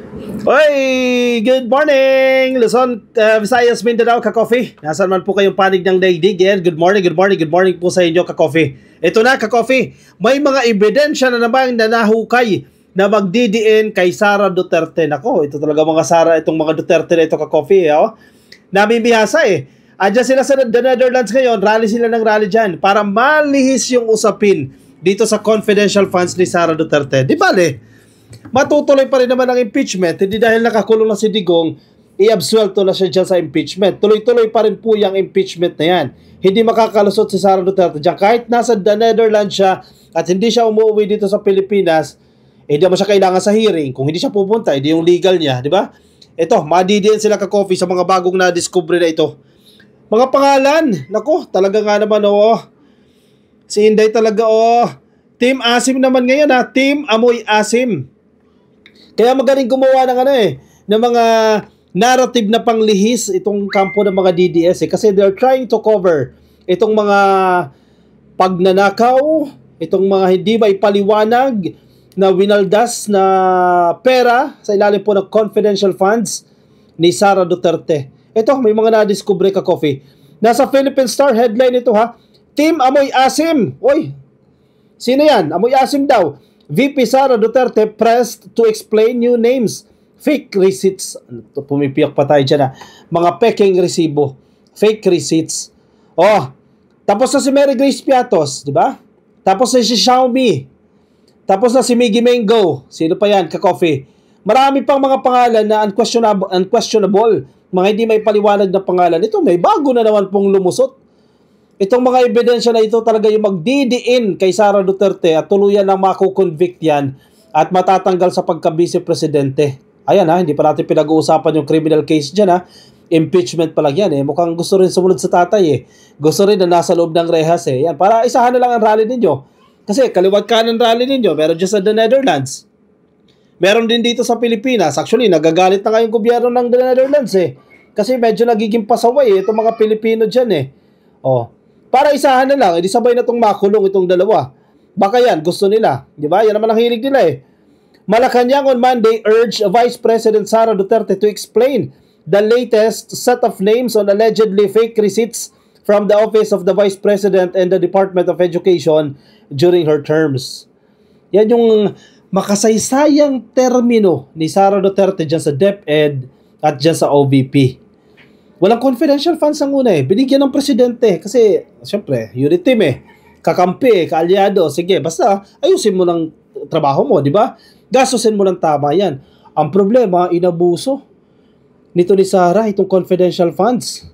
Hoy! Good morning! Luzon, Visayas, Mindanao, ka-coffee. Nasaan man po kayong panig ng daigdig? Yan. Good morning, good morning, good morning po sa inyo, ka-coffee. Ito na, ka-coffee. May mga ebidensya na naman na nahukay na magdidiin kay Sara Duterte. Nako, ito talaga mga Sara, itong mga Duterte na ito, ka-coffee. Oh. Namimihasa eh. Andiyan sila sa The Netherlands ngayon, rally sila ng rally dyan para malihis yung usapin dito sa confidential funds ni Sara Duterte. Di bale? Matutuloy pa rin naman ang impeachment, hindi dahil nakakulong na si Digong, i-absuelto na siya dyan sa impeachment. Tuloy-tuloy pa rin po yung impeachment na yan. Hindi makakalusot si Sara Duterte dyan. Kahit nasa The Netherlands siya at hindi siya umuwi dito sa Pilipinas, hindi mo siya kailangan sa hearing. Kung hindi siya pupunta, hindi yung legal niya, di ba? Ito, madidiin sila ka-coffee sa mga bagong na-discover na ito. Mga pangalan, nako, talaga nga naman, oh. Si Inday talaga, oh. Team Asim naman ngayon, ha. Team Amoy Asim. Kaya magaling gumawa ng ng mga narrative na panglihis itong kampo ng mga DDS kasi they're trying to cover itong mga pagnanakaw, itong mga hindi maipaliwanag na winaldas na pera sa ilalim po ng confidential funds ni Sara Duterte. Ito, may mga na-discover ka-coffee. Nasa Philippine Star headline ito, ha. Team Amoy Asim. Oy, sino yan? Amoy Asim daw. VP Sara Duterte pressed to explain new names. Fake receipts. Pumipiyak pa tayo dyan, ha. Mga peking resibo. Fake receipts. Oh, tapos na si Mary Grace Piatos, di ba? Tapos na si Xiaomi. Tapos na si Miggy Mango. Sino pa yan, ka-coffee? Marami pang mga pangalan na unquestionable. Mga hindi may paliwanag na pangalan. Ito, may bago na naman pong lumusot. Itong mga ebidensya na ito talaga yung magdidiin kay Sara Duterte at tuluyan na makukonvict yan at matatanggal sa pagka-vice presidente. Ayan, ha, hindi pa natin pinag-uusapan yung criminal case dyan, ha. Impeachment pa lang yan, eh. Mukhang gusto rin sumunod sa tatay, eh. Gusto rin na nasa loob ng rehas, eh. Yan, para isahan na lang ang rally ninyo. Kasi kaliwat kanan rally ninyo, meron dyan sa The Netherlands. Meron din dito sa Pilipinas. Actually, nagagalit na ngayong gobyerno ng The Netherlands, eh. Kasi medyo nagiging pasaway, eh, itong mga Pilipino dyan, eh. Oh. Para isahan na lang, edi sabay na itong makulong itong dalawa. Baka yan, gusto nila. Di ba? Yan naman ang hilig nila, eh. Malacanang on Monday urged Vice President Sara Duterte to explain the latest set of names on allegedly fake receipts from the Office of the Vice President and the Department of Education during her terms. Yan yung makasaysayang termino ni Sara Duterte dyan sa DepEd at dyan sa OVP. Walang confidential funds ang una, eh. Binigyan ng presidente kasi, syempre, unit team, eh. Kakampi, kaalyado. Sige, basta ayusin mo ng trabaho mo, di ba? Gastusin mo ng tama yan. Ang problema, inabuso nito ni Sara, itong confidential funds.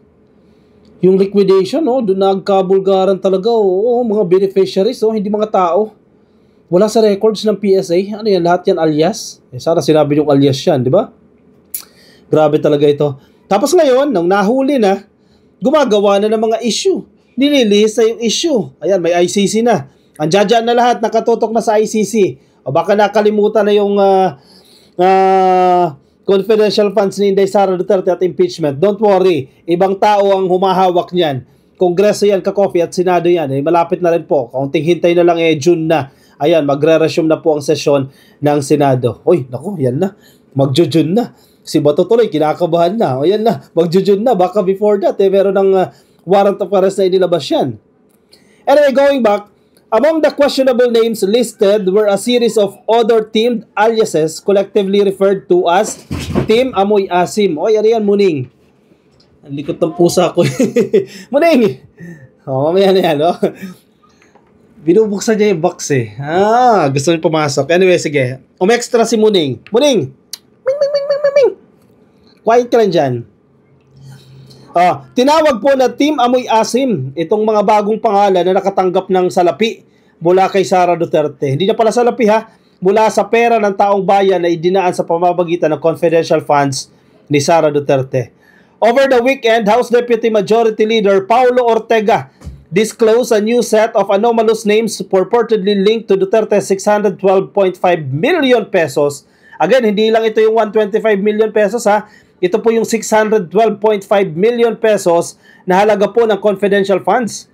Yung liquidation, oh, doon nagkabulgaran talaga, oh, mga beneficiaries, oh, hindi mga tao. Wala sa records ng PSA. Ano yan, lahat yan alias? Eh, sana sinabi yung alias yan, di ba? Grabe talaga ito. Tapos ngayon, nung nahuli na, gumagawa na ng mga issue. Nililihis na yung issue. Ayan, may ICC na. Andiyan na lahat, nakatutok na sa ICC. O baka nakalimutan na yung confidential funds ni Inday Sara Duterte at impeachment. Don't worry, ibang tao ang humahawak niyan. Kongreso yan, ka-coffee at Senado yan. Eh, malapit na rin po. Kaunting hintay na lang, June na. Ayan, magre-resume na po ang sesyon ng Senado. Uy, naku, yan na. Magjo-June na. Si Bato tuloy, kinakabahan na. O yan na, magjo-June na. Baka before that, meron ng warrant of arrest na inilabas yan. Anyway, going back, among the questionable names listed were a series of other teamed aliases collectively referred to as Team Amoy Asim. O, yan yan, Muning. Ang likot ng pusa ko. Muning! O, mamaya na yan, o. Binubuksan niya yung box, eh. Gusto niya pumasok. Anyway, sige. Umextra si Muning. Muning! Ming, ming, ming, ming, ming, ming. Quiet ka lang dyan. Tinawag po na Team Amoy Asim itong mga bagong pangalan na nakatanggap ng salapi mula kay Sara Duterte. Hindi na pala salapi, ha, mula sa pera ng taong bayan na idinaan sa pamamagitan ng confidential funds ni Sara Duterte. Over the weekend, House Deputy Majority Leader Paulo Ortega disclosed a new set of anomalous names purportedly linked to Duterte's 612.5 million pesos. Again, hindi lang ito yung 125 million pesos, ha. Ito po yung 612.5 million pesos na halaga po ng confidential funds.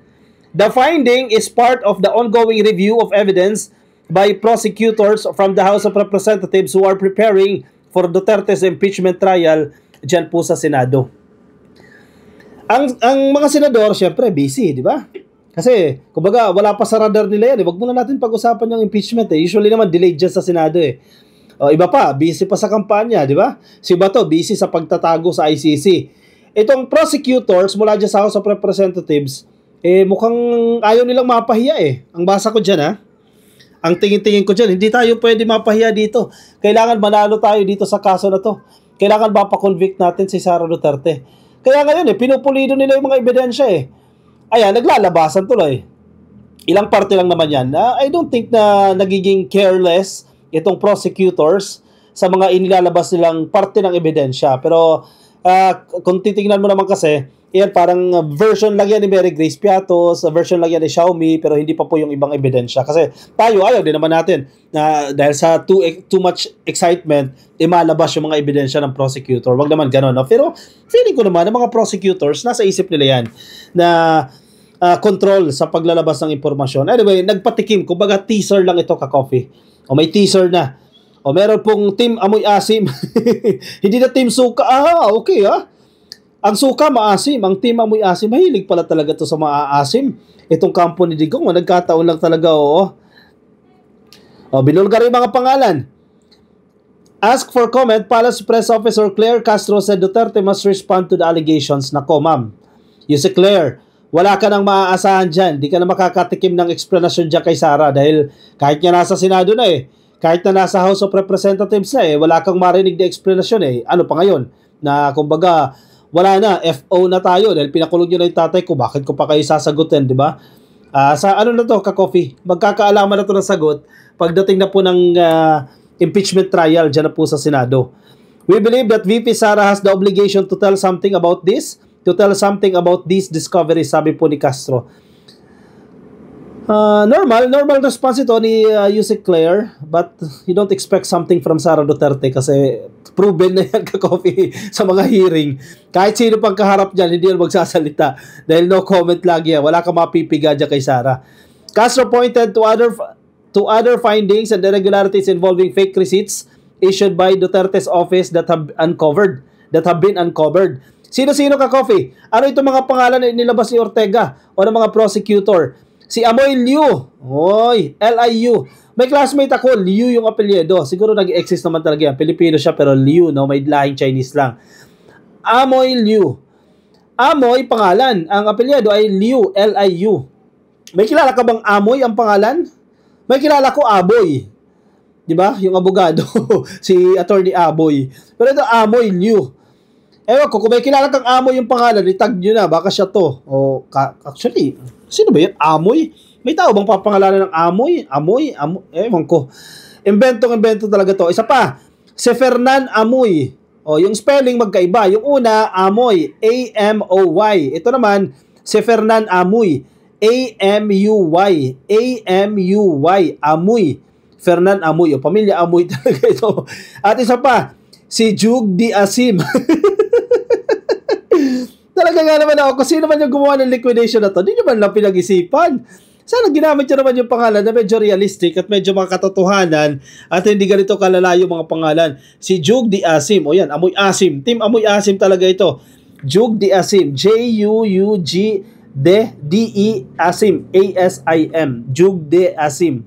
The finding is part of the ongoing review of evidence by prosecutors from the House of Representatives who are preparing for Duterte's impeachment trial dyan po sa Senado. Ang mga senador, syempre, busy, di ba? Kasi, kumbaga, wala pa sa radar nila yan. Wag muna natin pag-usapan yung impeachment. Usually naman, delayed dyan sa Senado O, iba pa, busy pa sa kampanya, di ba? Si Bato, busy sa pagtatago sa ICC. Itong prosecutors, mula dyan sa House of Representatives, mukhang ayaw nilang mapahiya Ang basa ko dyan, Ang tingin-tingin ko dyan, hindi tayo pwede mapahiya dito. Kailangan manalo tayo dito sa kaso na to. Kailangan mapa-convict natin si Sara Duterte. Kaya ngayon, pinupulido nila yung mga ebidensya Ayan, naglalabasan tuloy. Ilang parte lang naman yan. I don't think na nagiging careless itong prosecutors sa mga inilalabas nilang parte ng ebidensya. Pero kung titingnan mo naman kasi, yan parang version lang yan ni Mary Grace Piatos, version lang yan ni Xiaomi, pero hindi pa po yung ibang ebidensya. Kasi tayo, ayaw din naman natin na dahil sa too much excitement, malabas yung mga ebidensya ng prosecutor. Wag naman ganun. No? Pero feeling ko naman, ng mga prosecutors, nasa isip nila yan na control sa paglalabas ng impormasyon. Anyway, nagpatikim. Kumbaga teaser lang ito, ka-coffee. O may teaser na. O meron pong team amoy asim. Hindi na team suka. Okay Ang suka maasim, ang team amoy asim. Mahilig pala talaga to sa maasim. Itong kampo ni Digong, nagkataon lang talaga binulgar yung mga pangalan. Ask for comment, Palace Press Officer Claire Castro said Duterte must respond to the allegations. Nako, ma'am. You si Claire, wala ka nang maaasahan dyan. Di ka na makakatikim ng explanation dyan kay Sara dahil kahit nga nasa Senado na kahit na nasa House of Representatives na wala kang marinig na explanation Ano pa ngayon? Na kumbaga, wala na, FO na tayo dahil pinakulong nyo na yung tatay ko, bakit ko pa kayo sasagutin, di ba? Sa ano na to, ka-coffee? Magkakaalaman na to ng sagot pagdating na po ng impeachment trial dyan na po sa Senado. We believe that VP Sara has the obligation to tell something about this, to tell something about these discoveries, sabi po ni Castro. Normal response ito ni Yusek Claire, but you don't expect something from Sara Duterte kasi proven na yan, ka-coffee, sa mga hearing. Kahit sino pang kaharap dyan, hindi yan magsasalita dahil no comment lagi yan. Wala kang mapipiga dyan kay Sara. Castro pointed to other findings and irregularities involving fake receipts issued by Duterte's office that have been uncovered. Sino-sino, ka-coffee? Ano itong mga pangalan na inilabas ni Ortega o ng mga prosecutor? Si Amoy Liu. Liu. May classmate ako, Liu yung apelyido. Siguro nag-exist naman talaga yan. Pilipino siya pero Liu, no? May lahing Chinese lang. Amoy Liu. Amoy, pangalan. Ang apelyido ay Liu, Liu. May kilala ka bang Amoy ang pangalan? May kilala ko Aboy. Di ba? Yung abogado. Si Attorney Aboy. Pero ito, Amoy Liu. Ewan ko, kung may kilala kang Amoy yung pangalan, itag nyo na, baka siya to. Actually, sino ba yan? Amoy? May tao bang papangalanan ng Amoy? Amoy? Ewan ko. Invento talaga to. Isa pa, si Fernan Amoy. Yung spelling magkaiba. Yung una, Amoy. A-M-O-Y. Ito naman, si Fernan Amoy. A-M-U-Y. A-M-U-Y. Amoy. Fernan Amoy. Pamilya Amoy talaga ito. At isa pa, si Jug Di Asim. Talaga nga naman ako, kung sino man yung gumawa ng liquidation na to, hindi naman lang pinag-isipan. Sana ginamit nyo naman yung pangalan na medyo realistic at medyo makatotohanan at hindi ganito kalala yung mga pangalan. Si Jug Di Asim, yan, Amoy Asim. Team Amoy Asim talaga ito. Jug Di Asim. J-U-U-G-D-E Asim. A-S-I-M. Jug Di Asim.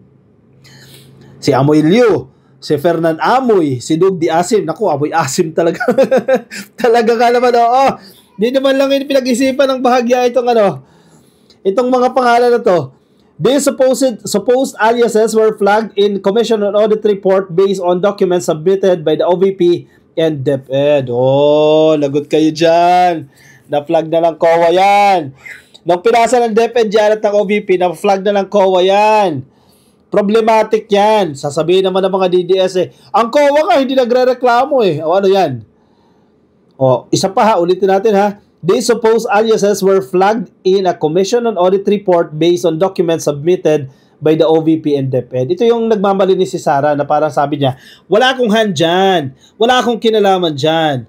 Si Amoy Liu. Si Fernan Amoy. Si Jug Di Asim. Naku, Amoy Asim talaga. Talaga ka naman, Di naman lang yung pinag-isipan ng bahagya itong mga pangalan na to. These supposed aliases were flagged in Commission on Audit Report based on documents submitted by the OVP and DepEd. Lagot kayo dyan. Na-flag na lang COA yan. Nung pinasa ng DepEd yan at ng OVP, na-flag na lang COA yan. Problematic yan. Sasabihin naman ng mga DDS ang COA ka, hindi nagre-reklamo ano yan? Isa pa ulitin natin These supposed aliases were flagged in a Commission on Audit Report based on documents submitted by the OVP and DepEd. Ito yung nagmamalinis si Sara na parang sabi niya, wala akong hand dyan. Wala akong kinalaman dyan.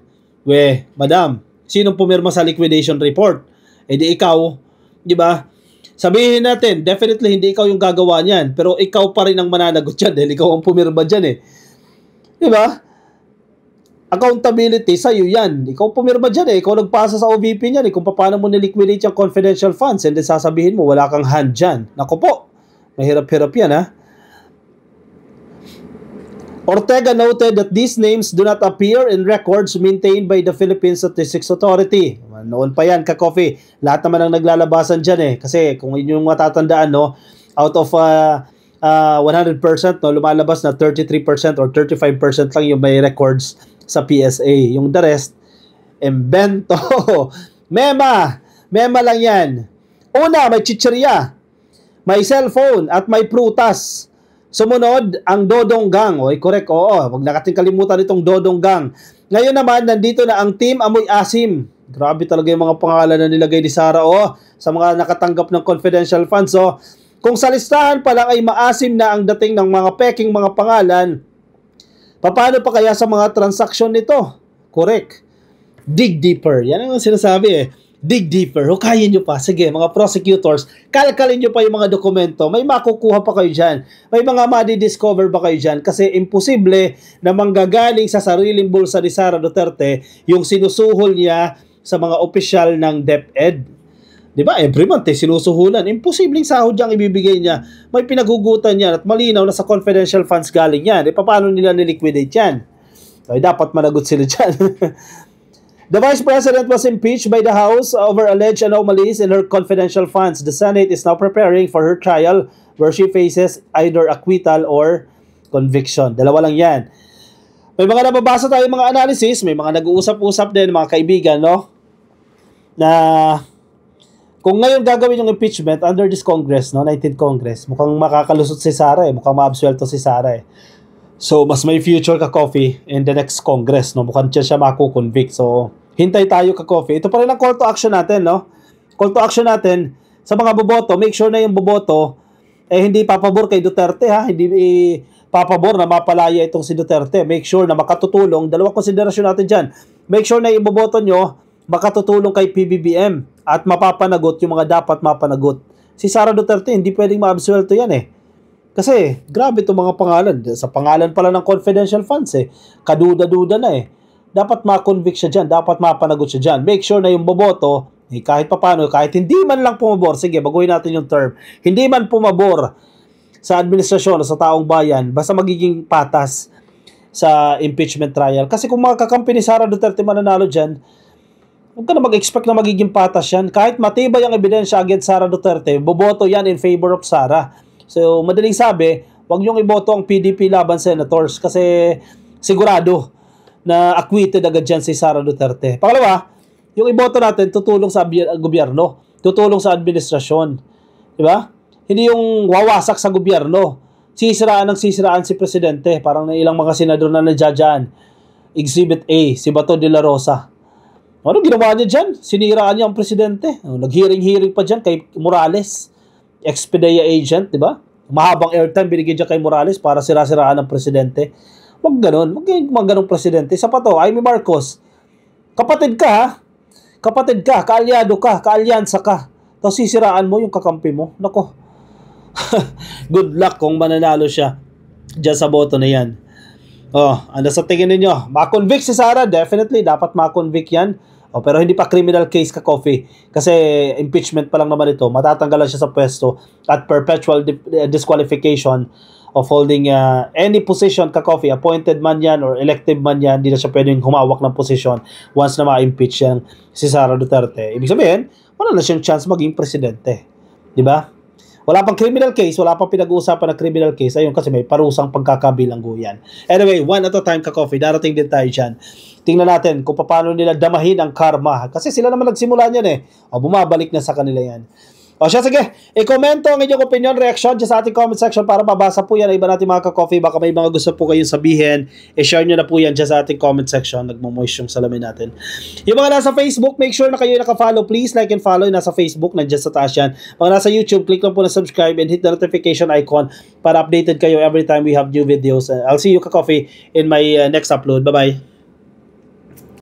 Madam, sinong pumirma sa liquidation report? Di ikaw, di ba? Sabihin natin, definitely hindi ikaw yung gagawa niyan, pero ikaw pa rin ang mananagot dyan dahil ikaw ang pumirma dyan Di ba? accountability sa'yo yan. Ikaw pumirma dyan eh. Ikaw nagpasa sa OVP niyan eh. Kung paano mo niliquidate yung confidential funds and then sasabihin mo wala kang hand dyan. Naku po, mahirap-hirap yan ha. Ortega noted that these names do not appear in records maintained by the Philippine Statistics Authority. Noon pa yan, ka-coffee. Lahat naman ang naglalabasan dyan eh. Kasi kung inyong matatandaan, no, out of 100%, no, lumalabas na 33% or 35% lang yung may records sa PSA. Yung the rest, embento. Mema lang yan. Una, may chichirya, may cellphone, at may prutas. Sumunod, ang Dodong Gang. Oy, correct, oo. Huwag na natin kalimutan itong Dodong Gang. Ngayon naman, nandito na ang Team Amoy Asim. Grabe talaga yung mga pangalan na nilagay ni Sara, sa mga nakatanggap ng confidential funds. Kung sa listahan pa lang ay maasim na ang dating ng mga peking mga pangalan, paano pa kaya sa mga transaksyon nito? Correct. Dig deeper. Yan ang sinasabi eh. Dig deeper. Hukayin nyo pa. Sige, mga prosecutors, kalkalin nyo pa yung mga dokumento. May makukuha pa kayo dyan. May mga madidiscover pa kayo dyan. Kasi imposible na manggagaling sa sariling bulsa ni Sara Duterte yung sinusuhol niya sa mga opisyal ng DepEd. Diba? Every month sinusuhulan. Imposibleng sahod yung ibibigay niya. May pinagugutan yan at malinaw na sa confidential funds galing yan. Paano nila niliquidate yan? Ay, dapat managot sila dyan. The Vice President was impeached by the House over alleged anomalies in her confidential funds. The Senate is now preparing for her trial where she faces either acquittal or conviction. Dalawa lang yan. May mga nababasa tayo mga analysis, may mga nag-uusap-usap din mga kaibigan, no? Na kung ngayon gagawin yung impeachment under this Congress, no, 19th Congress, mukhang makakalusot si Sara eh, mukhang maabsuelto si Sara eh. So, mas may future ka-coffee in the next Congress, no? Mukhang siya makukonvict. So, hintay tayo ka-coffee. Ito pa rin ang call to action natin, no? Call to action natin, sa mga boboto, make sure na yung boboto, hindi papabor kay Duterte, ha? Hindi papabor na mapalaya itong si Duterte. Make sure na makatutulong. Dalawang konsiderasyon natin dyan. Make sure na yung boboto nyo, makatutulong kay PBBM at mapapanagot yung mga dapat mapanagot. Si Sara Duterte, hindi pwedeng maabsuelto yan eh. Kasi, grabe itong mga pangalan. Sa pangalan pala ng confidential funds eh. Kaduda-duda na eh. Dapat ma-convict siya dyan. Dapat mapanagot siya dyan. Make sure na yung boboto, kahit papano, kahit hindi man lang pumabor, sige, baguhin natin yung term. Hindi man pumabor sa administrasyon o sa taong bayan, basta magiging patas sa impeachment trial. Kasi kung mga kakampi ni Sara Duterte mananalo dyan, huwag ka na mag-expect na magiging patas yan. Kahit matibay ang ebidensya against Sara Duterte, boboto yan in favor of Sara. So, madaling sabi, wag niyong iboto ang PDP laban senators kasi sigurado na acquitted agad dyan si Sara Duterte. Pangalawa, yung iboto natin tutulong sa gobyerno, tutulong sa administrasyon. Diba? Hindi yung wawasak sa gobyerno. Sisiraan si Presidente. Parang na ilang mga senador na nadyan. Exhibit A, si Bato de la Rosa. Ano ginawa niya dyan? Siniraan niya ang Presidente. Nag-hearing pa dyan kay Morales. Expedia agent, di ba? Mahabang airtime binigyan dyan kay Morales para sira-siraan ng Presidente. Wag ganun. Wag ganun Presidente. Isa pa to, Amy Marcos. Kapatid ka, ha? Kapatid ka, kaalyado ka, kaalyansa ka. Tapos sisiraan mo yung kakampi mo. Nako. Good luck kung mananalo siya dyan sa boto na yan. Ano sa tingin ninyo? Ma-convict si Sara? Definitely, dapat ma-convict yan. Pero hindi pa criminal case ka-coffee. Kasi impeachment pa lang naman ito. Matatanggalan siya sa pwesto at perpetual disqualification of holding any position ka-coffee. Appointed man yan or elective man yan, hindi na siya pwedeng humawak ng position once na ma-impeach yan si Sara Duterte. Ibig sabihin, wala na siyang chance maging presidente. Diba? Wala pang criminal case, wala pang pinag-uusapan na criminal case. Ayun kasi may parusang pagkakabilanggo yan. Anyway, one at a time ka-coffee. Darating din tayo dyan. Tingnan natin kung paano nila damahin ang karma. Kasi sila naman nagsimula niyan eh. Bumabalik na sa kanila yan. Sige. I-komento ang inyong opinion, reaction dyan sa ating comment section para mabasa po yan. Iba natin mga ka-coffee. Baka may mga gusto po kayong sabihin. I-share nyo na po yan dyan sa ating comment section. Nagmamoist yung salamin natin. Yung mga nasa Facebook, make sure na kayo naka-follow. Please like and follow. Nasa Facebook, nandiyan sa taas yan. Mga nasa YouTube, click lang po na subscribe and hit the notification icon para updated kayo every time we have new videos. I'll see you ka-coffee in my next upload. Bye-bye.